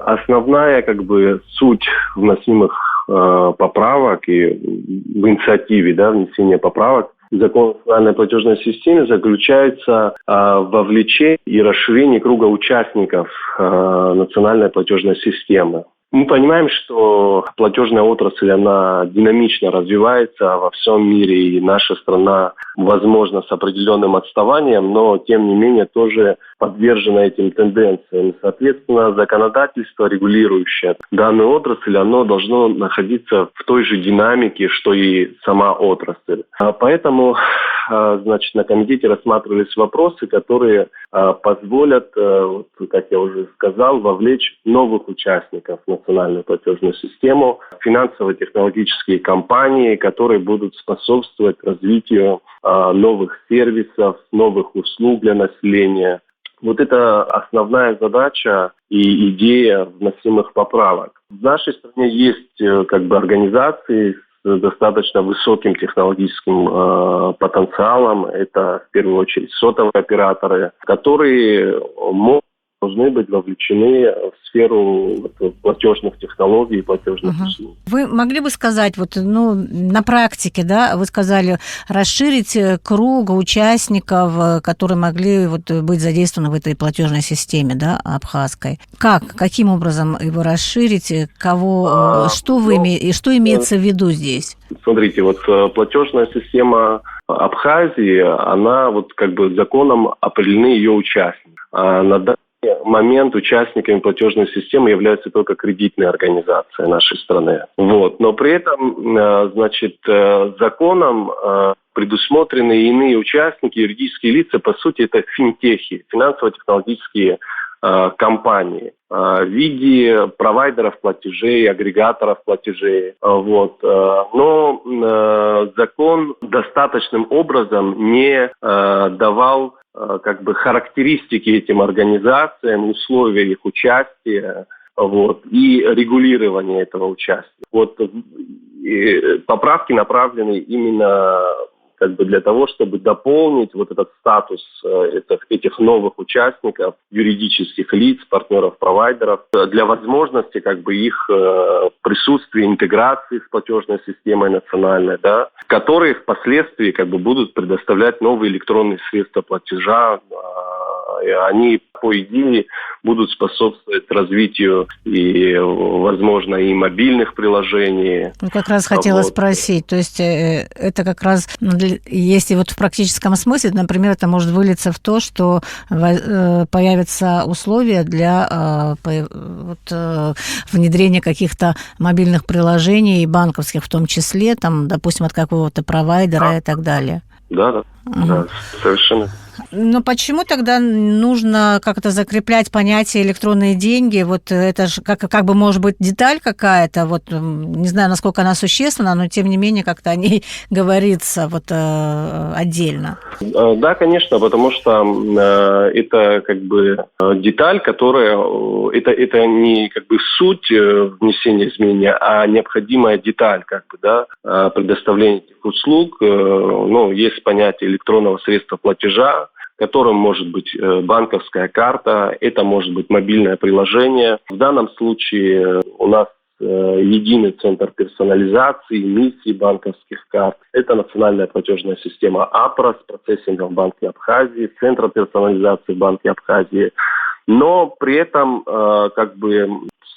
Основная суть вносимых поправок и в инициативе внесения поправок в закон о национальной платежной системе заключается в вовлечении и расширении круга участников национальной платежной системы. Мы понимаем, что платежная отрасль, она динамично развивается во всем мире, и наша страна, возможно, с определенным отставанием, но, тем не менее, тоже подвержена этим тенденциям. Соответственно, законодательство, регулирующее данную отрасль, оно должно находиться в той же динамике, что и сама отрасль. Поэтому, на комитете рассматривались вопросы, которые позволят, как я уже сказал, вовлечь новых участников в национальную платежную систему, финансово-технологические компании, которые будут способствовать развитию новых сервисов, новых услуг для населения. Вот это основная задача и идея вносимых поправок. В нашей стране есть организации с достаточно высоким технологическим потенциалом. Это в первую очередь сотовые операторы, которые должны быть вовлечены в сферу платежных технологий и платежных услуг. Вы могли бы сказать, на практике, вы сказали, расширить круг участников, которые могли быть задействованы в этой платежной системе, абхазской. Каким образом его расширить? Что имеется в виду здесь? Смотрите, платежная система Абхазии, она законом определены ее участники. На данный момент участниками платежной системы являются только кредитные организации нашей страны. Но при этом, законом предусмотрены иные участники, юридические лица, по сути, это финтехи, финансово-технологические компании в виде провайдеров платежей, агрегаторов платежей. Но закон достаточным образом не давал характеристики этим организациям, условия их участия и регулирование этого участия. Поправки направлены именно для того, чтобы дополнить этот статус этих новых участников, юридических лиц, партнеров, провайдеров, для возможности их присутствия, интеграции с платежной системой национальной, которые впоследствии будут предоставлять новые электронные средства платежа. И они, по идее, будут способствовать развитию и, возможно, и мобильных приложений. Как раз хотела спросить. То есть это как раз, если в практическом смысле, например, это может вылиться в то, что появятся условия для внедрения каких-то мобильных приложений, банковских в том числе, допустим, от какого-то провайдера и так далее. Да, совершенно. Но почему тогда нужно как-то закреплять понятие электронные деньги? Это же может быть деталь какая-то, не знаю, насколько она существенна, но тем не менее как-то о ней говорится отдельно. Да, конечно, потому что это деталь, которая это не суть внесения изменения, а необходимая деталь предоставления этих услуг. Есть понятие электронного средства платежа, которым может быть банковская карта, это может быть мобильное приложение. В данном случае у нас единый центр персонализации, миссии банковских карт. Это национальная платежная система АПРА с процессингом в Банке Абхазии, Центр персонализации в Банке Абхазии. Но при этом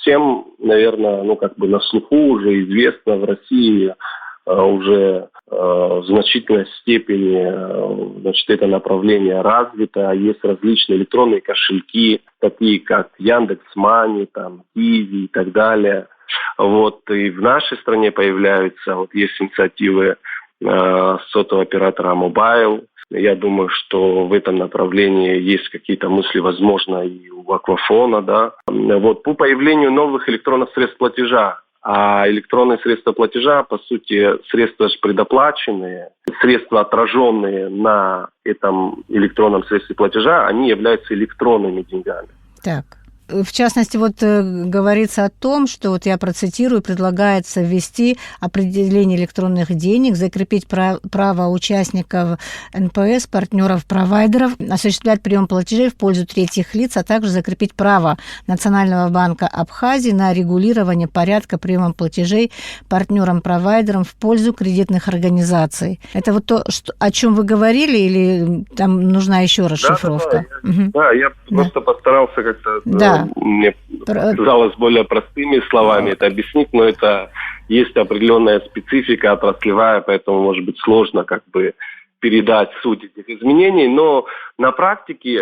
всем, наверное, на слуху уже известно в России уже в значительной степени это направление развито. Есть различные электронные кошельки, такие как Яндекс.Мани, Киви и так далее. И в нашей стране появляются, есть инициативы сотового оператора Mobile. Я думаю, что в этом направлении есть какие-то мысли, возможно, и у Аквафона, по появлению новых электронных средств платежа. А электронные средства платежа, по сути, средства предоплаченные, средства, отраженные на этом электронном средстве платежа, они являются электронными деньгами. Так. в частности, вот говорится о том, что, вот я процитирую, предлагается ввести определение электронных денег, закрепить право участников НПС, партнеров, провайдеров осуществлять прием платежей в пользу третьих лиц, а также закрепить право Национального банка Абхазии на регулирование порядка приема платежей партнерам-провайдерам в пользу кредитных организаций. Это вот то, о чем вы говорили, или там нужна еще расшифровка? Я просто постарался как-то, мне казалось более простыми словами это объяснить, но это есть определенная специфика отраслевая, поэтому, может быть, сложно как бы передать суть этих изменений, но на практике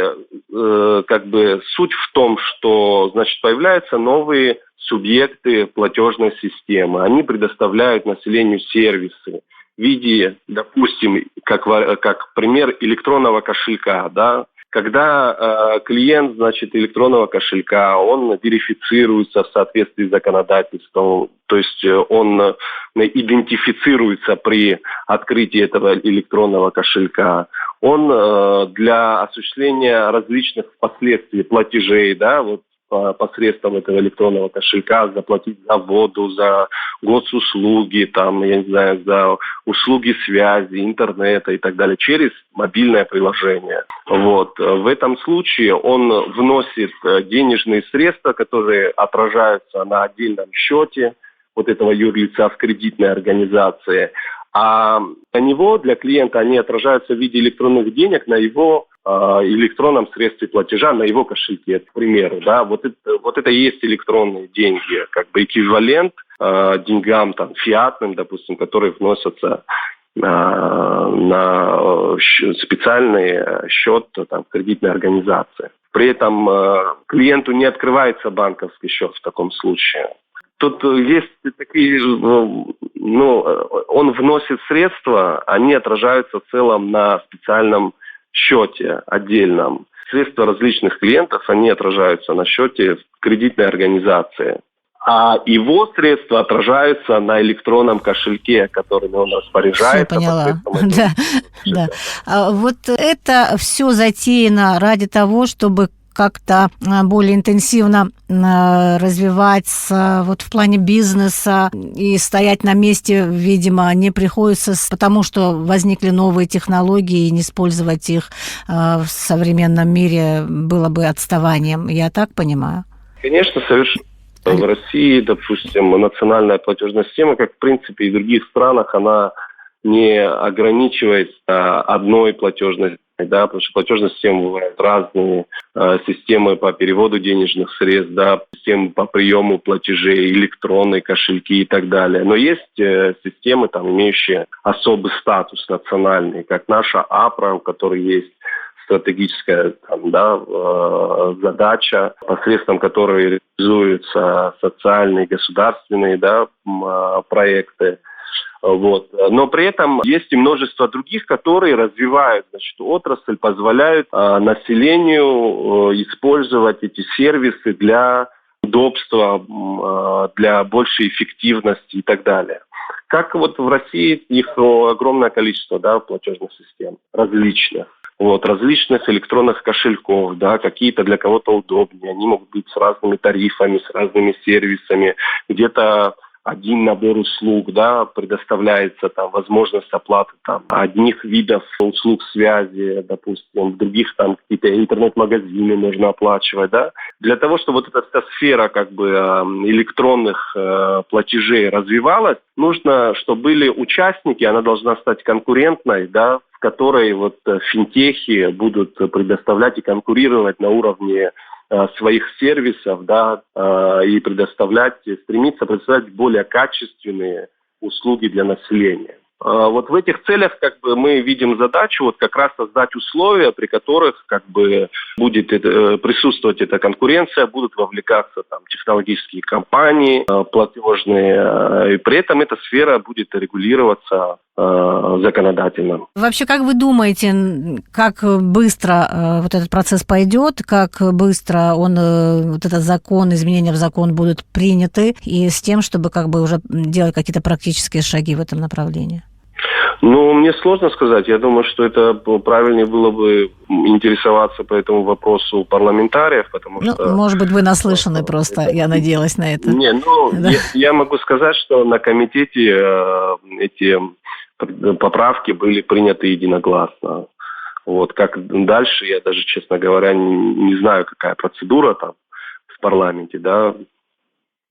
как бы суть в том, что, значит, появляются новые субъекты платежной системы, они предоставляют населению сервисы в виде, допустим, как пример электронного кошелька, да. Когда клиент, значит, электронного кошелька, он верифицируется в соответствии с законодательством, то есть он идентифицируется при открытии этого электронного кошелька, он для осуществления различных впоследствии платежей, да, вот посредством этого электронного кошелька заплатить за воду, за госуслуги, там, я не знаю, за услуги связи, интернета и так далее, через мобильное приложение. Вот. В этом случае он вносит денежные средства, которые отражаются на отдельном счете вот этого юрлица в кредитной организации, а для него, для клиента, они отражаются в виде электронных денег на его электронном средстве платежа, на его кошельке, к примеру. Да? Вот это и есть электронные деньги, как бы эквивалент деньгам там, фиатным, допустим, которые вносятся на специальный счет там, в кредитной организации. При этом клиенту не открывается банковский счет в таком случае. Тут есть такие, он вносит средства, они отражаются в целом на специальном счете отдельном. Средства различных клиентов, они отражаются на счете в кредитной организации. А его средства отражаются на электронном кошельке, которым он распоряжается. Все, поняла. Да. Вот это все затеяно ради того, чтобы как-то более интенсивно развиваться вот в плане бизнеса, и стоять на месте, видимо, не приходится, потому что возникли новые технологии, и не использовать их в современном мире было бы отставанием. Я так понимаю? Конечно, совершенно. В России, допустим, национальная платежная система, как в принципе и в других странах, она не ограничивается одной платежной системой, да, потому что платежные системы бывают разные, системы по переводу денежных средств, да, системы по приему платежей, электронные кошельки и так далее. Но есть системы, там, имеющие особый статус национальный, как наша АПРА, у которой есть стратегическая там, да, задача, посредством которой реализуются социальные, государственные, да, проекты. Вот. Но при этом есть и множество других, которые развивают, значит, отрасль, позволяют населению использовать эти сервисы для удобства, для большей эффективности и так далее. Как вот в России их огромное количество, да, платежных систем различных. Вот, различных электронных кошельков, да, какие-то для кого-то удобнее, они могут быть с разными тарифами, с разными сервисами, где-то один набор услуг, да, предоставляется там возможность оплаты там одних видов услуг связи, допустим, в других там какие-то интернет-магазины можно оплачивать, да. Для того, чтобы вот эта вся сфера как бы электронных платежей развивалась, нужно, чтобы были участники, она должна стать конкурентной, да, в которой вот финтехи будут предоставлять и конкурировать на уровне своих сервисов, да, и стремиться предоставлять более качественные услуги для населения. Вот в этих целях как бы мы видим задачу вот как раз создать условия, при которых как бы будет присутствовать эта конкуренция, будут вовлекаться там технологические компании платежные, и при этом эта сфера будет регулироваться законодательно. Вообще, как вы думаете, как быстро вот этот процесс пойдет, как быстро вот этот закон, изменения в закон будут приняты, и с тем, чтобы как бы уже делать какие-то практические шаги в этом направлении? Ну, мне сложно сказать. Я думаю, что это правильнее было бы интересоваться по этому вопросу у парламентариев, потому Ну, что... может быть, вы наслышаны просто, я надеялась на это. Не, ну, Да. я могу сказать, что на комитете эти поправки были приняты единогласно. Вот, как дальше, я даже, честно говоря, не знаю, какая процедура там в парламенте, да,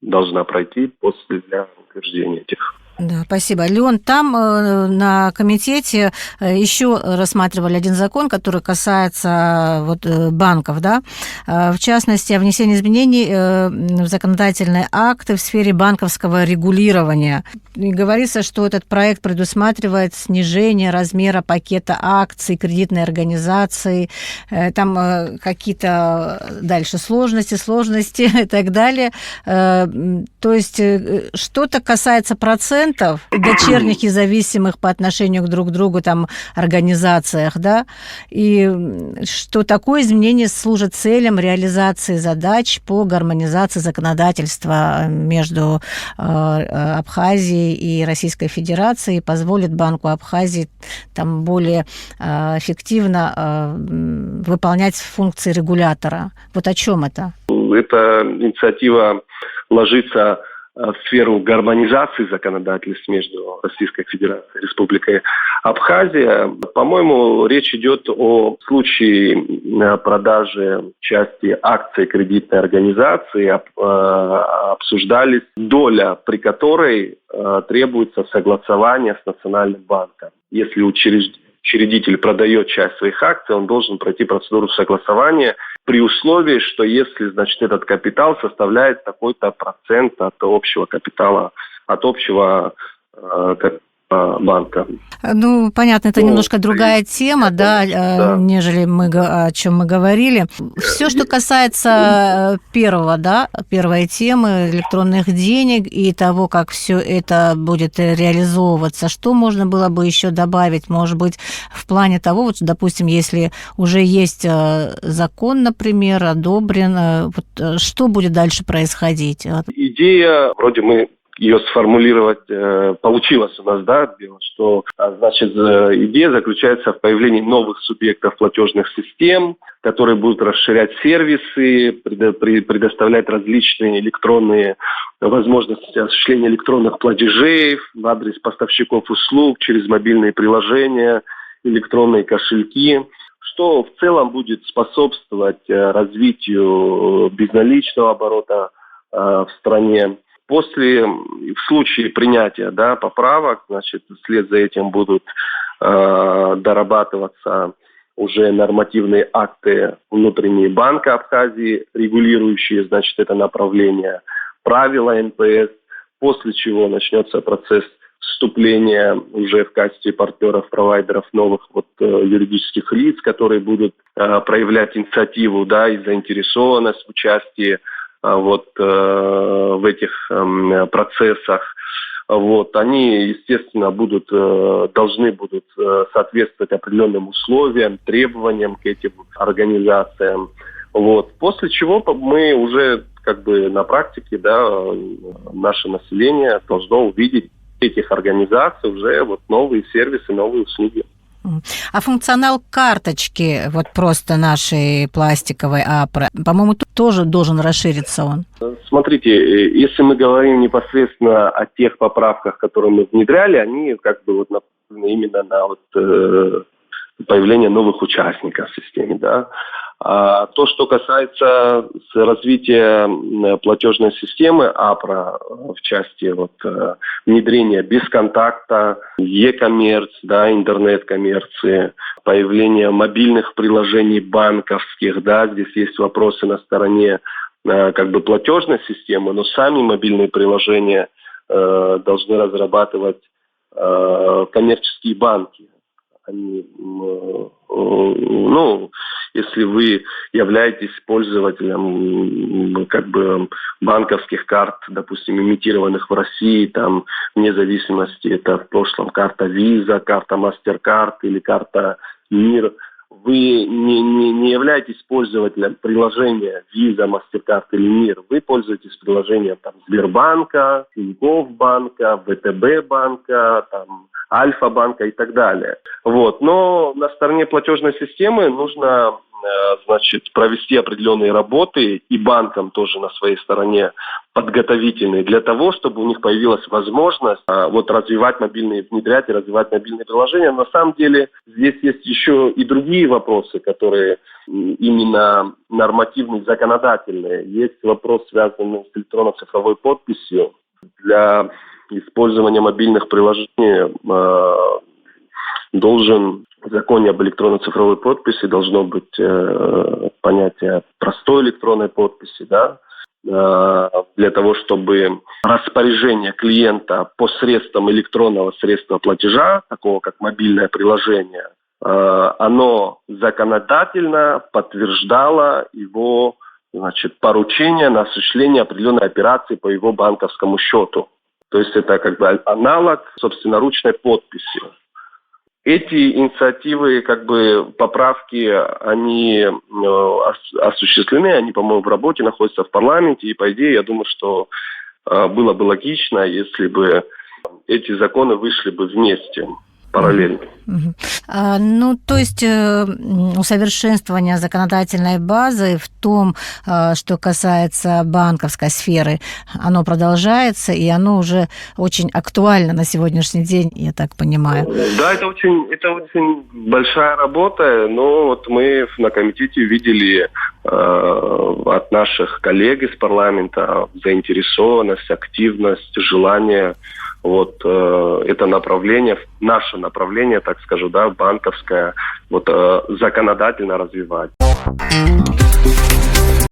должна пройти после для утверждения этих. Да, спасибо. Леон, там на комитете еще рассматривали один закон, который касается вот банков, да, в частности, о внесении изменений в законодательные акты в сфере банковского регулирования. И говорится, что этот проект предусматривает снижение размера пакета акций кредитной организации, там какие-то дальше сложности и так далее. То есть что-то касается процентов, дочерних и зависимых по отношению друг к другу там организациях, да, и что такое изменение служит целям реализации задач по гармонизации законодательства между Абхазией и Российской Федерацией, позволит Банку Абхазии там более эффективно выполнять функции регулятора. Вот о чем это? Эта инициатива ложится в сферу гармонизации законодательств между Российской Федерацией и Республикой Абхазия. По-моему, речь идет о случае продажи части акций кредитной организации. Обсуждались доля, при которой требуется согласование с Национальным банком. Если учредитель продает часть своих акций, он должен пройти процедуру согласования при условии, что если, значит, этот капитал составляет такой-то процент от общего капитала, от общего банка. Ну, понятно, это немножко другая тема, да, нежели о чем мы говорили. Все, что касается первой темы электронных денег и того, как все это будет реализовываться, что можно было бы еще добавить, может быть, в плане того, вот, допустим, если уже есть закон, например, одобрен, вот, что будет дальше происходить? Идея, вроде мы ее сформулировать получилось у нас, да, что, значит, идея заключается в появлении новых субъектов платежных систем, которые будут расширять сервисы, предоставлять различные электронные возможности осуществления электронных платежей в адрес поставщиков услуг через мобильные приложения, электронные кошельки, что в целом будет способствовать развитию безналичного оборота в стране. В случае принятия, да, поправок, значит, вслед за этим будут дорабатываться уже нормативные акты внутренние Банка Абхазии, регулирующие, значит, это направление, правила НПС, после чего начнется процесс вступления уже в качестве партнеров-провайдеров новых юридических лиц, которые будут проявлять инициативу, да, и заинтересованность в участии в этих процессах. Они, естественно, должны будут соответствовать определенным условиям, требованиям к этим организациям. После чего мы уже на практике, да, наше население должно увидеть этих организаций уже новые сервисы, новые услуги. А функционал карточки, просто нашей пластиковой АПРА, по-моему, тоже должен расшириться он. Смотрите, если мы говорим непосредственно о тех поправках, которые мы внедряли, они направлены именно на появление новых участников в системе, да. А то, что касается развития платежной системы АПРА в части внедрения бесконтакта, e-коммерц, да, интернет-коммерции, появления мобильных приложений банковских, да, здесь есть вопросы на стороне платежной системы, но сами мобильные приложения должны разрабатывать коммерческие банки. Если вы являетесь пользователем банковских карт, допустим, имитированных в России, там, вне зависимости, это в прошлом карта Visa, карта MasterCard или карта МИР, вы не являетесь пользователем приложения Visa, MasterCard или МИР. Вы пользуетесь приложением там, Сбербанка, Тинькофф банка, ВТБ банка, там, Альфа-банка и так далее. Вот. Но на стороне платежной системы нужно провести определенные работы и банкам тоже на своей стороне подготовительные для того, чтобы у них появилась возможность внедрять и развивать мобильные приложения. На самом деле здесь есть еще и другие вопросы, которые именно нормативные, законодательные. Есть вопрос, связанный с электронно-цифровой подписью. Для использования мобильных приложений в законе об электронно-цифровой подписи должно быть понятие простой электронной подписи, да, для того, чтобы распоряжение клиента посредством электронного средства платежа, такого как мобильное приложение, оно законодательно подтверждало его, поручение на осуществление определенной операции по его банковскому счету. То есть это как бы аналог собственноручной подписи. Эти инициативы, поправки, они осуществлены, они, по-моему, в работе, находятся в парламенте, и, по идее, я думаю, что было бы логично, если бы эти законы вышли бы вместе, параллельно. То есть усовершенствование законодательной базы в том, что касается банковской сферы, оно продолжается, и оно уже очень актуально на сегодняшний день, я так понимаю. Да, это очень большая работа, но вот мы на комитете видели от наших коллег из парламента заинтересованность, активность, желание это направление, наше направление, так скажу, банковское, законодательно развивать.